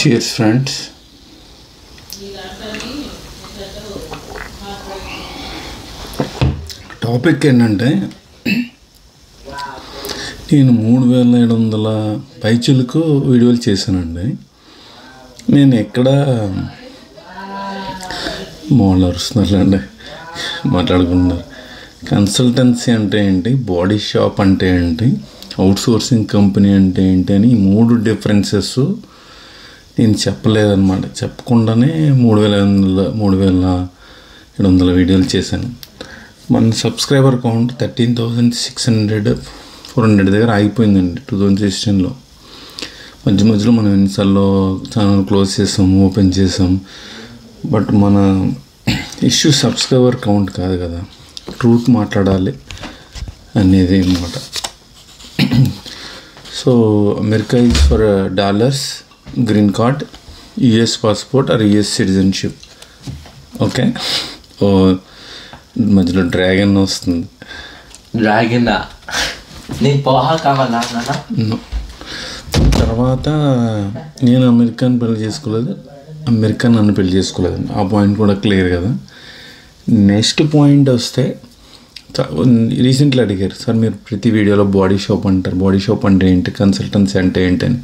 Cheers friends. Topic ఏంటంటే నేను 3700 పైచులకు వీడియోలు చేశానండి. నేను ఎక్కడ మోడలర్స్నారండి మాట్లాడుకుంటున్నారు. కన్సల్టెన్సీ అంటే ఏంటి, బాడీ షాప్ అంటే ఏంటి, అవుట్సోర్సింగ్ కంపెనీ అంటే ఏంటి అని 3 డిఫరెన్సెస్ నేను చెప్పలేదన్నమాట. చెప్పకుండానే 3700 వీడియోలు చేశాను. మన సబ్స్క్రైబర్ కౌంట్ 13,600-400 దగ్గర ఆగిపోయిందండి 2016లో. మధ్యలో మనం ఎన్నిసార్లు ఛానల్ క్లోజ్ చేసాం, ఓపెన్ చేసాం. బట్ మన ఇష్యూ సబ్స్క్రైబర్ కౌంట్ కాదు కదా, ట్రూత్ మాట్లాడాలి అనేది అన్నమాట. So America is for dollars, green card, US passport or US citizenship. Okay, ఓ మధ్యలో డ్రాగన్ వస్తుంది. డ్రాగనా? నీకు పోహా కావాలా? తర్వాత నేను అమెరికాని పెళ్లి చేసుకోలేదు, అమెరికా నన్ను పెళ్లి చేసుకోలేదు. ఆ పాయింట్ కూడా క్లియర్ కదా. నెక్స్ట్ పాయింట్ వస్తే, రీసెంట్లీ అడిగారు, సార్ మీరు ప్రతి వీడియోలో బాడీ షాప్ అంటారు, బాడీ షాప్ అంటే ఏంటి, కన్సల్టెన్సీ అంటే ఏంటని.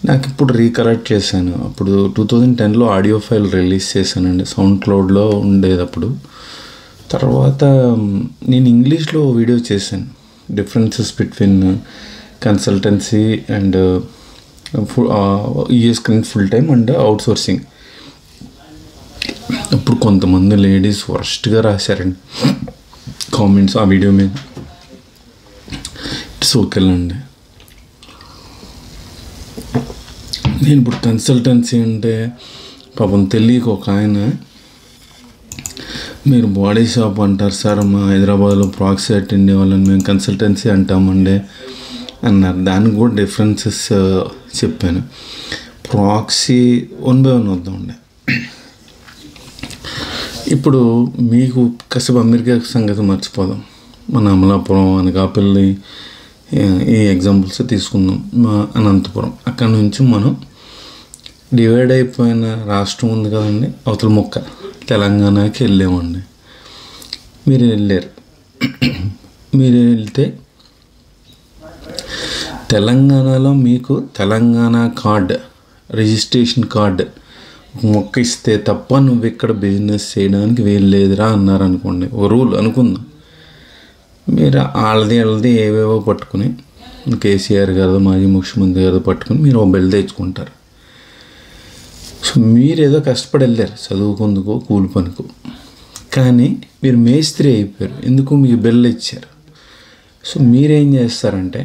నాకు ఇప్పుడు రీకలెక్ట్ చేశాను. అప్పుడు 2010లో ఆడియో ఫైల్ రిలీజ్ చేశానండి, సౌండ్ క్లౌడ్లో ఉండేది అప్పుడు. తర్వాత నేను ఇంగ్లీష్లో వీడియో చేశాను, differences between consultancy and US client full time and outsourcing. అప్పుడు కొంతమంది లేడీస్ వర్స్ట్గా రాశారండి కామెంట్స్ ఆ వీడియో మీద. ఇట్స్ ఓకేలండి. నేను ఇప్పుడు కన్సల్టెన్సీ అంటే పాపం తెలియక ఒక ఆయన, మీరు బాడీ షాప్ అంటారు సార్, మా హైదరాబాద్లో ప్రాక్సీ అటెండ్ వాళ్ళని మేము కన్సల్టెన్సీ అంటామండి అన్నారు. దానికి కూడా డిఫరెన్సెస్ చెప్పాను. Proxy 1 by 1 వద్దామండి. ఇప్పుడు మీకు కాసేపు అమెరికా సంగతి మర్చిపోదాం. మన అమలాపురం, అనకాపల్లి ఈ ఎగ్జాంపుల్స్ తీసుకుందాం. మా అనంతపురం, అక్కడ నుంచి మనం డివైడ్ అయిపోయిన రాష్ట్రం ఉంది కదండి, అవతల మొక్క తెలంగాణకి వెళ్ళామండి. మీరు వెళ్ళారు. మీరు వెళ్తే తెలంగాణలో మీకు తెలంగాణ కార్డ్, రిజిస్ట్రేషన్ కార్డ్ మొక్క ఇస్తే తప్ప నువ్వు ఇక్కడ బిజినెస్ చేయడానికి వీలు లేదురా అన్నారనుకోండి, ఓ రూల్ అనుకుందాం. మీరు వాళ్ళది ఏవేవో పట్టుకుని, కేసీఆర్ గారు మాజీ ముఖ్యమంత్రి గారు పట్టుకుని మీరు ఓ బెల్ తెచ్చుకుంటారు. సో మీరేదో కష్టపడి వెళ్ళారు చదువుకుందుకో కూలి పనికో, కానీ మీరు మేస్త్రి అయిపోయారు. ఎందుకు? మీకు బెల్ ఇచ్చారు. సో మీరేం చేస్తారంటే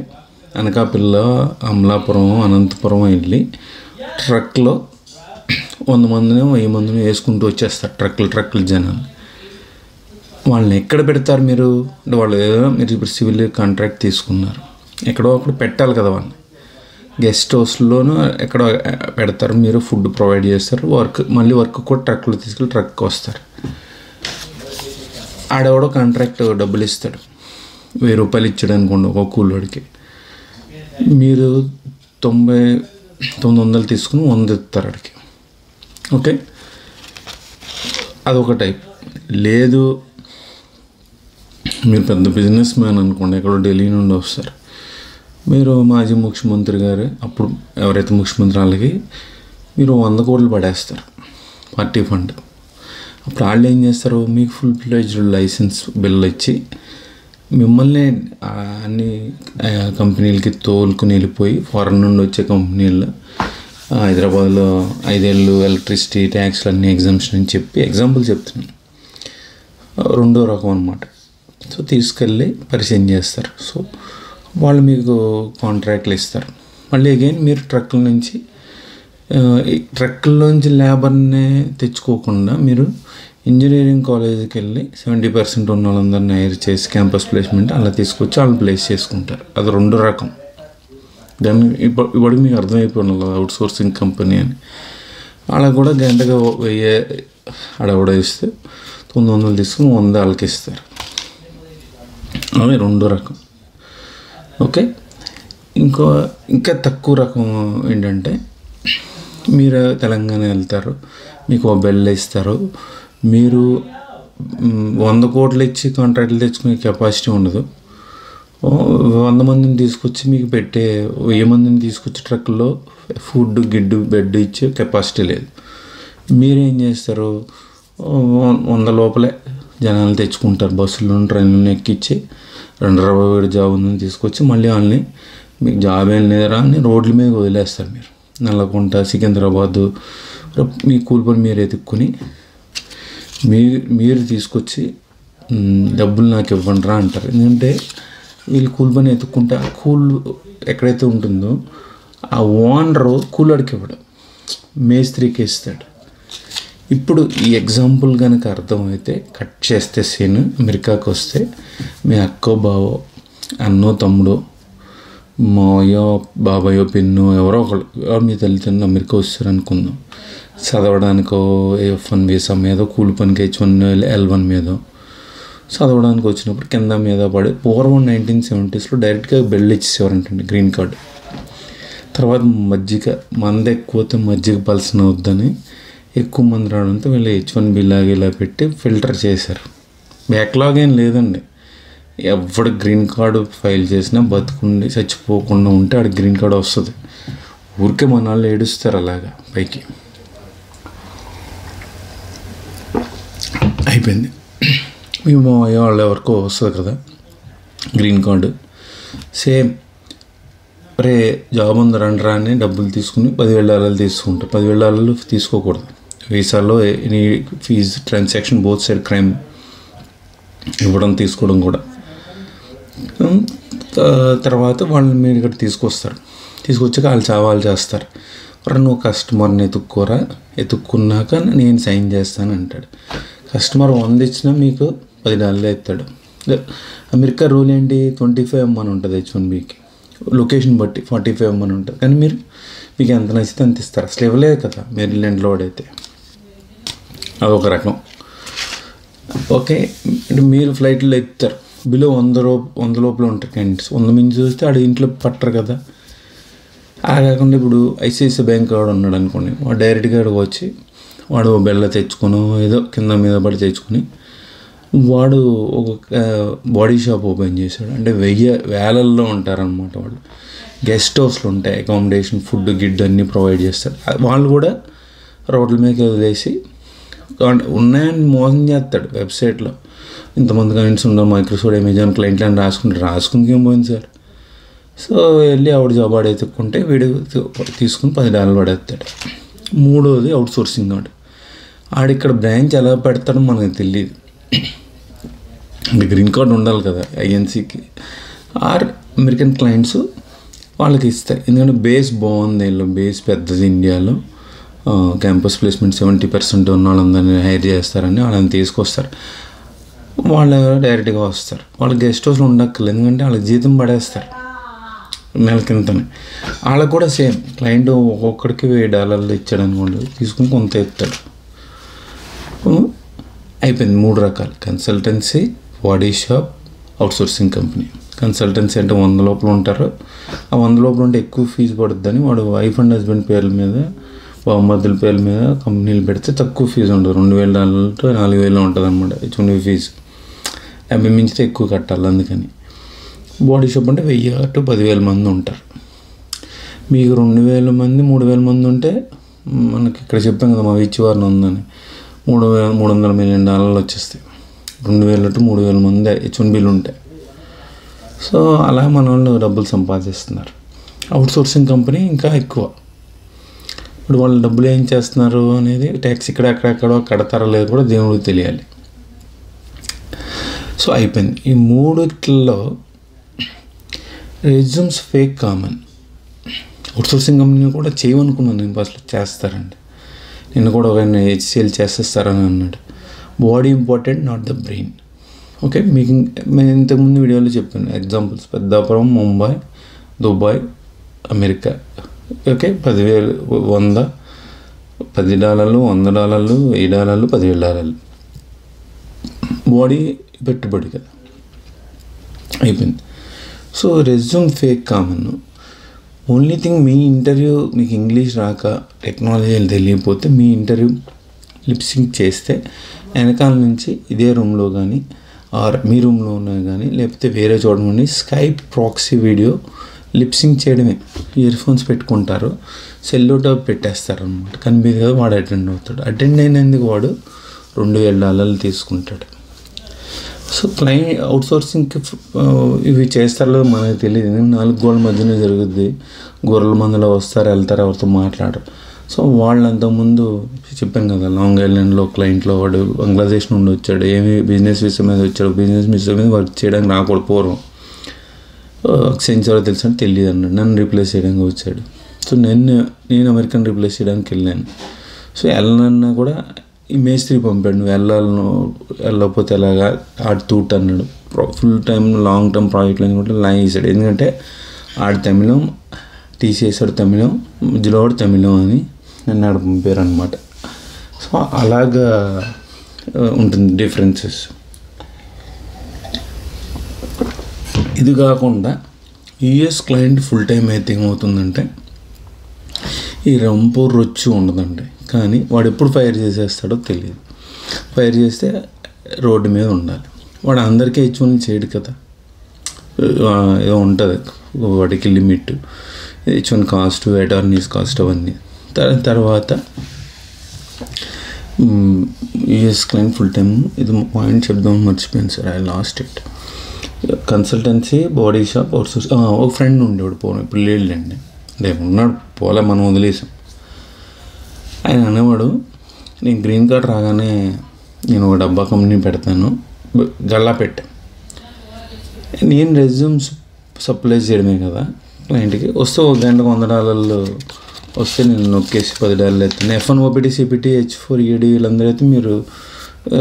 అనకాపల్లి, అమలాపురం, అనంతపురం వెళ్ళి ట్రక్లో 100 మందినో 1000 మందినో వేసుకుంటూ వచ్చేస్తారు, ట్రక్కులు జనాలు. వాళ్ళని ఎక్కడ పెడతారు మీరు? అంటే వాళ్ళు ఏదో, మీరు ఇప్పుడు సివిల్ కాంట్రాక్ట్ తీసుకున్నారు, ఎక్కడో అక్కడ పెట్టాలి కదా వాళ్ళని. గెస్ట్ హౌస్లోనూ ఎక్కడో పెడతారు, మీరు ఫుడ్ ప్రొవైడ్ చేస్తారు, మళ్ళీ వర్క్ కూడా ట్రక్లో తీసుకెళ్ళి ట్రక్కి వస్తారు. ఆడెవడో కాంట్రాక్ట్ డబ్బులు ఇస్తాడు, 1000 రూపాయలు ఇచ్చాడు అనుకోండి ఒక కూలోడికి. మీరు 900 తీసుకుని 100 ఇస్తారు అడికి. ఓకే, అదొక టైప్. లేదు మీరు పెద్ద బిజినెస్ మ్యాన్ అనుకోండి, ఎక్కడో ఢిల్లీ నుండి వస్తారు, మీరు మాజీ ముఖ్యమంత్రి గారు, అప్పుడు ఎవరైతే ముఖ్యమంత్రి వాళ్ళకి మీరు 100 కోట్లు పడేస్తారు పార్టీ ఫండ్. అప్పుడు వాళ్ళు ఏం చేస్తారు, మీకు ఫుల్ ఫ్లెడ్జ్డ్ లైసెన్స్ బిల్ ఇచ్చి మిమ్మల్ని అన్ని కంపెనీలకి తోలుకుని వెళ్ళిపోయి, ఫారెన్ నుండి వచ్చే కంపెనీల్లో హైదరాబాద్లో 5 ఏళ్ళు ఎలక్ట్రిసిటీ ట్యాక్స్లు అన్నీ ఎగ్జామ్షన్ అని చెప్పి ఎగ్జాంపుల్ చెప్తున్నాను. రెండో రకం అన్నమాట. సో తీసుకెళ్ళి పరిచయం చేస్తారు. సో వాళ్ళు మీకు కాంట్రాక్ట్లు ఇస్తారు. మళ్ళీ అగైన్ మీరు ట్రక్కుల్లోంచి లేబర్ని తెచ్చుకోకుండా మీరు ఇంజనీరింగ్ కాలేజీకి వెళ్ళి 70% ఉన్న వాళ్ళందరినీ హైర్ చేసి క్యాంపస్ ప్లేస్మెంట్ అలా తీసుకొచ్చి వాళ్ళు ప్లేస్ చేసుకుంటారు. అది 2 రకం. దాన్ని ఇప్పటికి మీకు అర్థమైపోయిన అవుట్సోర్సింగ్ కంపెనీ అని. అలా కూడా గంటగా 1000 అడవడ ఇస్తే 900 తీసుకుని 100 వాళ్ళకి ఇస్తారు. అవి 2 రకం. ఓకే, ఇంకా తక్కువ రకం ఏంటంటే మీరు తెలంగాణ వెళ్తారు, మీకు ఓ బెల్ ఇస్తారు, మీరు 100 కోట్లు ఇచ్చి కాంట్రాక్ట్లు తెచ్చుకునే కెపాసిటీ ఉండదు. 100 మందిని తీసుకొచ్చి మీకు పెట్టే 1000 మందిని తీసుకొచ్చి ట్రక్కుల్లో ఫుడ్ గిడ్డు బెడ్ ఇచ్చే కెపాసిటీ లేదు. మీరేం చేస్తారు, 100 లోపలే జనాలు తెచ్చుకుంటారు, బస్సులను ట్రైన్లను ఎక్కించి 2 జాబ్ ఉందని తీసుకొచ్చి మళ్ళీ వాళ్ళని మీకు జాబ్ ఏం లేదురా అని రోడ్ల మీద వదిలేస్తారు. మీరు నల్లకుంట, సికింద్రాబాదు మీ కూలి పని మీరు ఎత్తుక్కుని మీరు తీసుకొచ్చి డబ్బులు నాకు ఇవ్వండిరా అంటారు. ఎందుకంటే వీళ్ళు కూలి పని ఎత్తుక్కుంటే ఎక్కడైతే ఉంటుందో ఆ ఓనరు కూలడికి ఇవ్వడం, మేస్త్రికి ఇస్తాడు. ఇప్పుడు ఈ ఎగ్జాంపుల్ కనుక అర్థమైతే కట్ చేస్తే సీన్ అమెరికాకు వస్తే మీ అక్కో బావో అన్నో తమ్ముడో మాయో బాబాయో పిన్నో ఎవరో ఒకరు మీ తల్లిదండ్రులు అమెరికా వస్తారు అనుకుందాం. చదవడానికో F1 వీసా మీదో, కూలి పనికి H1 L1 మీదో చదవడానికి వచ్చినప్పుడు కింద మీద పడి పూర్వం 1970s డైరెక్ట్గా బెల్ ఇచ్చేసేవారంటండి గ్రీన్ కార్డు. తర్వాత మంద ఎక్కువైతే మజ్జిగ పల్సన వద్దని ఎక్కువ మంది రావడంతో వీళ్ళు H1B లాగా ఇలా పెట్టి ఫిల్టర్ చేశారు. బ్యాక్లాగ్ ఏం లేదండి, ఎవడు గ్రీన్ కార్డు ఫైల్ చేసినా బతుకుండి చచ్చిపోకుండా ఉంటే ఆడ గ్రీన్ కార్డు వస్తుంది. ఊరికే మన వాళ్ళు ఏడుస్తారు అలాగా పైకి. అయిపోయింది, మీ మావయ్య వాళ్ళు ఎవరికో వస్తుంది కదా గ్రీన్ కార్డు. సేమ్ రే జాబ్ ఉంది రండిరా అని డబ్బులు తీసుకుని $10,000 తీసుకుంటారు. $10,000 తీసుకోకూడదు వీసాలో. Any fees transaction both side crime, ఇవ్వడం తీసుకోవడం కూడా. తర్వాత వాళ్ళని మీరు ఇక్కడ తీసుకొచ్చాక వాళ్ళు చావాలు చేస్తారు. నువ్వు కస్టమర్ని ఎత్తుక్కున్నాక నేను సైన్ చేస్తాను అంటాడు. కస్టమర్ 100 ఇచ్చినా మీకు $10 ఇస్తాడు. అమెరికా రూల్ ఏంటి, 25 అని ఉంటుంది H1Bకి, లొకేషన్ బట్టి 45 అని ఉంటుంది. కానీ మీకు ఎంత నచ్చితే అంత ఇస్తారు. అసలు ఇవ్వలేదు కదా మేరీల్యాండ్లో వాడైతే, అదొక రకం. ఓకే, మీరు ఫ్లైట్లో ఎక్కుతారు, బిలో 100 లోపల ఉంటారు క్యాండిడేట్స్. 100 మించి చూస్తే ఆడ ఇంట్లో పట్టరు కదా. అలా కాకుండా ఇప్పుడు ICICI బ్యాంక్ వాడు ఉన్నాడు అనుకోండి, వాడు డైరెక్ట్గా వచ్చి వాడు బెల్ల తెచ్చుకొని ఏదో కింద మీద పడి తెచ్చుకొని వాడు ఒక బాడీ షాప్ ఓపెన్ చేశాడు. అంటే వేలల్లో ఉంటారనమాట వాళ్ళు. గెస్ట్ హౌస్లు ఉంటాయి, అకామిడేషన్, ఫుడ్ గిడ్ అన్నీ ప్రొవైడ్ చేస్తారు. వాళ్ళు కూడా రోడ్ల మీదకి వదిలేసి ఉన్నాయని మోసం చేస్తాడు. వెబ్సైట్లో ఇంతమంది క్లయింట్స్ ఉన్నారు, మైక్రోసాఫ్ట్, అమెజాన్ క్లయింట్లు అని రాసుకుంటే ఏం పోయింది సార్. సో వెళ్ళి ఆవిడ జాబ్ ఎత్తుక్కుంటే వీడు తీసుకుని $10 పడేస్తాడు. మూడోది అవుట్ సోర్సింగ్. ఆడిక్కడ బ్రాంచ్ ఎలా పెడతాడో మనకు తెలియదు. అంటే గ్రీన్ కార్డ్ ఉండాలి కదా INCకి. అమెరికన్ క్లయింట్స్ వాళ్ళకి ఇస్తాయి, ఎందుకంటే బేస్ బాగుంది, వీళ్ళు బేస్ పెద్దది ఇండియాలో. క్యాంపస్ ప్లేస్మెంట్ 70% ఉన్న వాళ్ళందరినీ హైర్ చేస్తారని వాళ్ళని తీసుకొస్తారు. వాళ్ళు డైరెక్ట్గా వస్తారు. వాళ్ళు గెస్ట్ హౌస్లో ఉండక్కర్లేదు, ఎందుకంటే వాళ్ళకి జీతం పడేస్తారు నెల కిందనే. వాళ్ళకు కూడా సేమ్ క్లయింట్ ఒక్కొక్కడికి $1000 ఇచ్చాడు అనుకోండి, తీసుకుని కొంత ఎత్తాడు. అయిపోయింది. 3 రకాలు: consultancy, body shop, outsourcing company. Consultancy అంటే 100 లోపల ఉంటారు. ఆ 100 లోపల ఉంటే ఎక్కువ ఫీజు పడుతుందని వాడు వైఫ్ అండ్ హస్బెండ్ పేర్ల మీద, బామ్మర్దుల పేర్ల మీద కంపెనీలు పెడితే తక్కువ ఫీజు ఉండదు. $2,000 to $4,000 ఉంటుంది అనమాట H1B ఫీజు. 50 మించితే ఎక్కువ కట్టాలి. అందుకని బాడీ షాప్ అంటే 1000 to 10,000 మంది ఉంటారు. మీకు 2,000 మంది 3,000 మంది ఉంటే, మనకి ఇక్కడ చెప్పాం కదా మా విచ్చివారిని ఉందని, $300 million వచ్చేస్తాయి. 2,000 to 3,000 మంది H1Bలు ఉంటాయి. సో అలా మన వాళ్ళు డబ్బులు సంపాదిస్తున్నారు. అవుట్సోర్సింగ్ కంపెనీ ఇంకా ఎక్కువ. ఇప్పుడు వాళ్ళు డబ్బులు ఏం చేస్తున్నారు అనేది ట్యాక్స్ ఎక్కడెక్కడో కడతారో లేదు కూడా దేవుడికి తెలియాలి. సో అయిపోయింది. ఈ మూడిట్లో resumes fake common. Outsourcing company కూడా చేయమనుకున్నాను నేను, అసలు చేస్తారండి. నిన్న కూడా ఒక HCL చేసేస్తారని అన్నాడు. Body important, not the brain. Okay, మీకు నేను ఇంతకుముందు వీడియోలో చెప్పాను examples. Peddapuram, Mumbai, Dubai, America. Okay, $10,000, $100, $10, $100, $10, $10,000 body పెట్టుబడి కదా. అయిపోయింది. So resume fake common. Only thing మీ ఇంటర్వ్యూ మీకు ఇంగ్లీష్ రాక టెక్నాలజీలు తెలియకపోతే మీ ఇంటర్వ్యూ లిప్సింగ్ చేస్తే వెనకాల నుంచి ఇదే రూమ్లో కానీ ఆర్ మీ రూమ్లో ఉన్నా కానీ లేకపోతే వేరే చోట నుండి స్కైప్ ప్రాక్సీ వీడియో లిప్సింగ్ చేయడమే. ఇయర్ ఫోన్స్ పెట్టుకుంటారు, సెల్లో టైప్ పెట్టేస్తారు అనమాట. కనిపించదు కదా, వాడు అటెండ్ అవుతాడు. అటెండ్ అయినందుకు వాడు $2,000 తీసుకుంటాడు. సో క్లయింట్ అవుట్సోర్సింగ్కి ఇవి చేస్తారో మనకు తెలియదు. 4 గోడల మధ్యనే జరుగుద్ది. గొర్రెల మందులో వస్తారు వెళ్తారు, ఎవరితో మాట్లాడరు. సో వాళ్ళు అంతకుముందు చెప్పాను కదా, లాంగ్ ఐలాండ్లో క్లయింట్లో వాడు బంగ్లాదేశ్ నుండి వచ్చాడు. ఏమి బిజినెస్ విషయం మీద వచ్చాడు, బిజినెస్ విషయం మీద వర్క్ చేయడానికి రాకూడదు. పూర్వం సెంచరీ తెలుసు అంటే తెలియదు అన్నాడు. నన్ను రీప్లేస్ చేయడానికి వచ్చాడు. సో నేను అమెరికన్ రీప్లేస్ చేయడానికి వెళ్ళాను. సో వెళ్ళనన్నా కూడా ఈ మేస్త్రి పంపాడు, నువ్వు వెళ్ళకపోతే ఎలాగా ఆడు తూట్ అన్నాడు. ఫుల్ టైం లాంగ్ టర్మ్ ప్రాజెక్టులు అని కూడా లైన్ వేసాడు. ఎందుకంటే ఆడు తమిళం, తీసేసాడు తమిళం, మధ్యలో వాడు తమిళం అని నన్ను ఆడ పంపారు అనమాట. సో అలాగా ఉంటుంది డిఫరెన్సెస్. ఇది కాకుండా యూఎస్ క్లయింట్ ఫుల్ టైం అయితే ఏమవుతుందంటే ఈ రంపు రొచ్చు ఉండదండి. కానీ వాడు ఎప్పుడు ఫైర్ చేసేస్తాడో తెలియదు. ఫైర్ చేస్తే రోడ్డు మీద ఉండాలి. వాడు అందరికీ H1 చేయడు కదా, ఏదో ఉంటుంది వాడికి limit. H1 cost, attorneys cost అవన్నీ. తర్వాత యూఎస్ క్లయింట్ ఫుల్ టైం. ఇది పాయింట్ చెప్దాం మర్చిపోయాను sir, I lost it. Consultancy, body shop, outsource. ఒక ఫ్రెండ్ ఉండేవాడు, పోను ఇప్పుడు లేడండి, రేపు ఉన్నాడు, పోలే, మనం వదిలేసాం. ఆయన అనేవాడు, నేను గ్రీన్ కార్డ్ రాగానే నేను ఒక డబ్బా కంపెనీ పెడతాను, గల్లా పెట్టా. నేను రెజ్యూమ్స్ సప్లై చేయడమే కదా క్లయింట్కి. వస్తే ఒక గంటకు $100 వస్తే నేను నొక్కేసి $10 ఎత్తాను. F1 OPT, CPT, H4 EAD వీళ్ళందరూ అయితే మీరు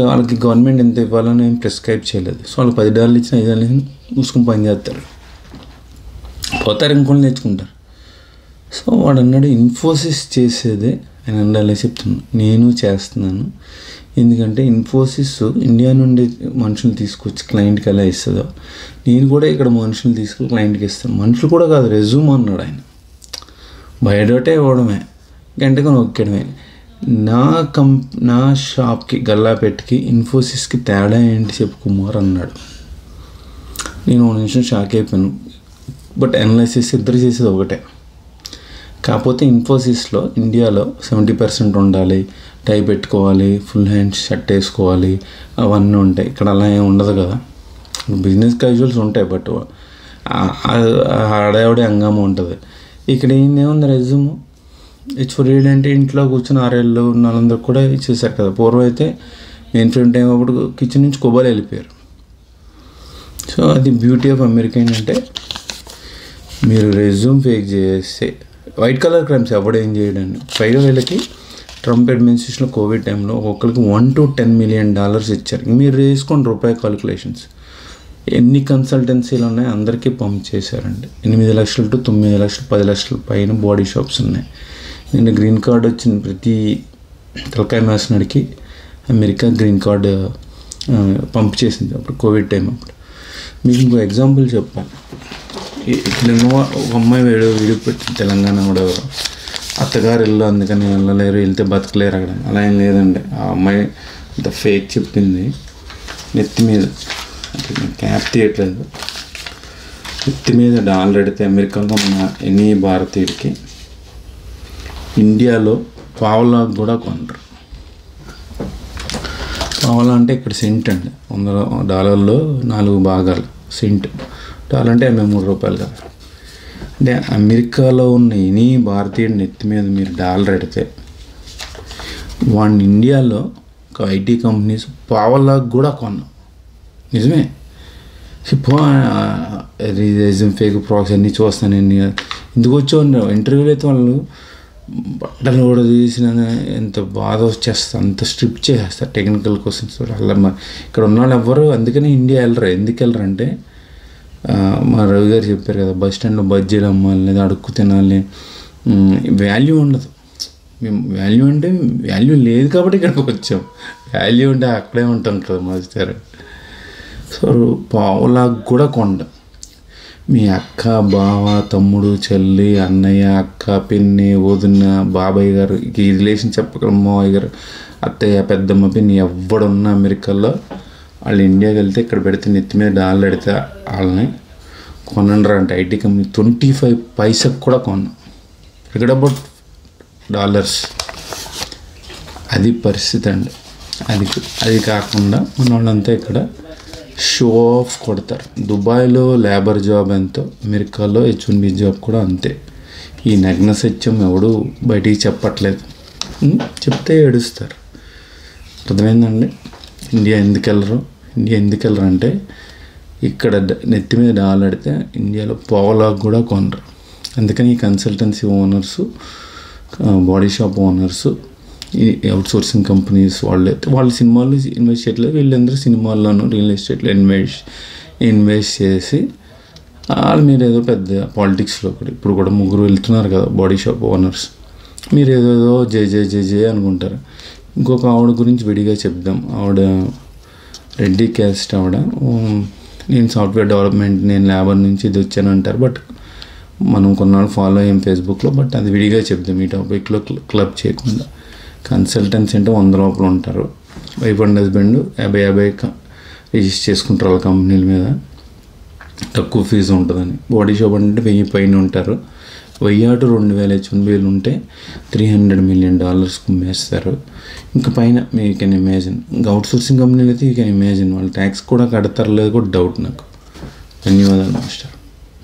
వాళ్ళకి గవర్నమెంట్ ఎంత ఇవ్వాలని ఏం ప్రిస్క్రైబ్ చేయలేదు. సో వాళ్ళకి $10 ఇచ్చిన $5 ఇచ్చిన మూసుకుని పని చేస్తారు, పోతారు, ఇంకొని నేర్చుకుంటారు. సో వాడు అన్నాడు, ఇన్ఫోసిస్ చేసేదే ఆయన ఉండాలి చెప్తున్నాను, నేను చేస్తున్నాను. ఎందుకంటే ఇన్ఫోసిస్ ఇండియా నుండి మనుషులు తీసుకొచ్చి క్లయింట్కి ఎలా ఇస్తుందో నేను కూడా ఇక్కడ మనుషులు తీసుకుని క్లయింట్కి ఇస్తాను. మనుషులు కూడా కాదు, రెజ్యూమ్ అన్నాడు ఆయన. బయోడేటా ఇవ్వడమే, గంటగా నొక్కడమే. నా షాప్కి, గల్లాపెట్టికి, ఇన్ఫోసిస్కి తేడా ఏంటి చెప్పు కుమార్ అన్నాడు. నేను 1 నిమిషం షాక్ అయిపోయాను. బట్ అనలైసిస్ ఇద్దరు చేసేది ఒకటే. కాకపోతే ఇన్ఫోసిస్లో ఇండియాలో 70% ఉండాలి, టై పెట్టుకోవాలి, ఫుల్ హ్యాండ్ షర్ట్ వేసుకోవాలి, అవన్నీ ఉంటాయి. ఇక్కడ అలా ఏమి ఉండదు కదా. బిజినెస్ క్యాజువల్స్ ఉంటాయి, బట్ ఆడేవాడే హంగామా ఉంటుంది. ఇక్కడ ఏముంది, రెజ్యూమ్ H4 EAD అంటే ఇంట్లో కూర్చొని 6 ఏళ్ళు ఉన్న వాళ్ళందరూ కూడా ఇచ్చేసారు కదా. పూర్వం అయితే మెయిన్ ఫ్రేమ్ టైం అప్పుడు కిచెన్ నుంచి కొబ్బరి వెళ్ళిపోయారు. సో అది బ్యూటీ ఆఫ్ అమెరికా ఏంటంటే మీరు రెజ్యూమ్ ఫేక్ చేస్తే వైట్ కలర్ క్రైమ్స్ ఎవడేం చేయడాన్ని. పైగా వీళ్ళకి ట్రంప్ అడ్మినిస్ట్రేషన్లో కోవిడ్ టైంలో ఒక్కొక్కరికి $1 to $10 million ఇచ్చారు. మీరు వేసుకోండి రూపాయి కాలిక్యులేషన్స్. ఎన్ని కన్సల్టెన్సీలు ఉన్నాయి అందరికీ పంప్ చేశారండి. 8 లక్షలు to 9 లక్షలు, 10 లక్షల పైన బాడీ షాప్స్ ఉన్నాయి. నేను గ్రీన్ కార్డ్ వచ్చిన ప్రతి తలకాయ మేసనడికి అమెరికా గ్రీన్ కార్డు పంప్ చేసింది అప్పుడు కోవిడ్ టైం. అప్పుడు మీకు ఇంకో ఎగ్జాంపుల్ చెప్పాలి. ఇక్కడ ఒక అమ్మాయి వీడియో పెట్టింది, తెలంగాణ కూడా ఎవరు, అత్తగారు ఇల్లు అందుకని వెళ్ళలేరు, వెళ్తే బతకలేరు అక్కడ. అలా ఏం లేదండి. ఆ అమ్మాయి అంత ఫేక్ చెప్పింది. నెత్తి మీద క్యాప్ తీయట్లేదు, నెత్తి మీద డాలర్ పెడితే అమెరికాలో ఉన్న ఎనీ భారతీయుడికి ఇండియాలో పావలా కూడా కొనరు. పావలా అంటే ఇక్కడ సెంట్ అండి. $100 4 భాగాలు సెంట్. డాలర్ అంటే $83 కదా. అంటే అమెరికాలో ఉన్న ఎనీ భారతీయుడి నెత్తి మీద మీరు డాలర్ పెడితే వాడిని ఇండియాలో ఒక ఐటీ కంపెనీస్ పావలాకు కూడా కొన్నాం. నిజమే. రీజన్ ఫేక్ ప్రాక్స్ అన్నీ చూస్తాను నేను. ఎందుకు వచ్చావు ఇంటర్వ్యూలో అయితే వాళ్ళు బట్టలు కూడా తీసిన ఎంత బాధ వచ్చేస్తుంది, అంత స్ట్రిప్ చేసేస్తారు టెక్నికల్ క్వశ్చన్స్. అలా ఇక్కడ ఉన్న వాళ్ళు ఎవ్వరు అందుకని ఇండియా వెళ్ళరు. ఎందుకు వెళ్ళరు అంటే మా రవి గారు చెప్పారు కదా, బస్ స్టాండ్లో బజ్జీలు అమ్మాలి లేదా అడుక్కు తినాలి, వాల్యూ ఉండదు. మేము వాల్యూ అంటే వాల్యూ లేదు కాబట్టి ఇక్కడికి వచ్చాం. వాల్యూ అంటే అక్కడే ఉంటాం కదా మాస్టర్. సో పావులాగా కూడా కొండ. మీ అక్క బావ తమ్ముడు చెల్లి అన్నయ్య అక్క పిన్ని వదిన బాబాయ్ గారు ఈ రిలేషన్ చెప్పగలం మావయ్య గారు అత్తయ్య పెద్దమ్మ పిన్ని ఎవడున్నా అమెరికాలో వాళ్ళు ఇండియాకి వెళ్తే ఇక్కడ పెడితే నెత్తి మీద డాలర్ పెడితే వాళ్ళని కొనండి అంటే ఐటీ కంపెనీ 25 పైసకు కూడా కొన్నాం. Figure about dollars. అది పరిస్థితి అండి. అది కాకుండా మన వాళ్ళంతా ఇక్కడ షో ఆఫ్ కొడతారు. దుబాయ్లో లేబర్ జాబ్ ఎంతో అమెరికాలో H1B జాబ్ కూడా అంతే. ఈ నగ్న సత్యం ఎవడు బయటికి చెప్పట్లేదు. చెప్తే ఏడుస్తారు. అర్థమైందండి. ఇండియా ఎందుకు వెళ్ళరు అంటే ఇక్కడ నెత్తి మీద డాలడితే ఇండియాలో పోవలాగా కూడా కొనరు. అందుకని ఈ consultancy owners body shop owners ఈ అవుట్సోర్సింగ్ కంపెనీస్ వాళ్ళు సినిమాల్లో ఇన్వెస్ట్ చేయట్లేదు. వీళ్ళందరూ సినిమాల్లోనూ రియల్ ఎస్టేట్లో ఇన్వెస్ట్ చేసి వాళ్ళు మీరు ఏదో పెద్ద పాలిటిక్స్లో కూడా ఇప్పుడు కూడా 3 వెళ్తున్నారు కదా బాడీ షాప్ ఓనర్స్. మీరు ఏదో జే అనుకుంటారు. ఇంకొక ఆవిడ గురించి విడిగా చెప్దాం. ఆవిడ రెడ్డి క్యాస్ట్ ఆవిడ. నేను సాఫ్ట్వేర్ డెవలప్మెంట్ నేను లేబర్ నుంచి ఇది వచ్చాను అంటారు. బట్ మనం కొన్నాళ్ళు ఫాలో అయ్యాం ఫేస్బుక్లో. బట్ అది విడిగా చెప్దాం ఈ టాపిక్లో క్లబ్ చేయకుండా. కన్సల్టెన్సీ అంటే 100 లోపల ఉంటారు. వైఫ్ అండ్ హస్బెండ్ 50 రిజిస్టర్ చేసుకుంటారు వాళ్ళ కంపెనీల మీద. తక్కువ ఫీజు ఉంటుందని. బాడీ షాప్ అంటే 1000 పైన ఉంటారు. 1000-2000 H1Bలు ఉంటే $300 million కుమ్మేస్తారు. ఇంకా పైన యూ కెన్ ఇమాజిన్. ఇంకా అవుట్సోర్సింగ్ కంపెనీలు అయితే యూ కెన్ ఇమాజిన్ వాళ్ళు ట్యాక్స్ కూడా కడతారు లేదు కూడా డౌట్ నాకు. ధన్యవాదాలు మాస్టర్.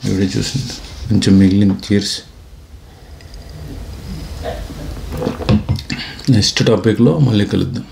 వీడియో చూసింది కొంచెం మిగిలిన. చీర్స్. నెక్స్ట్ టాపిక్లో మళ్ళీ కలుద్దాం.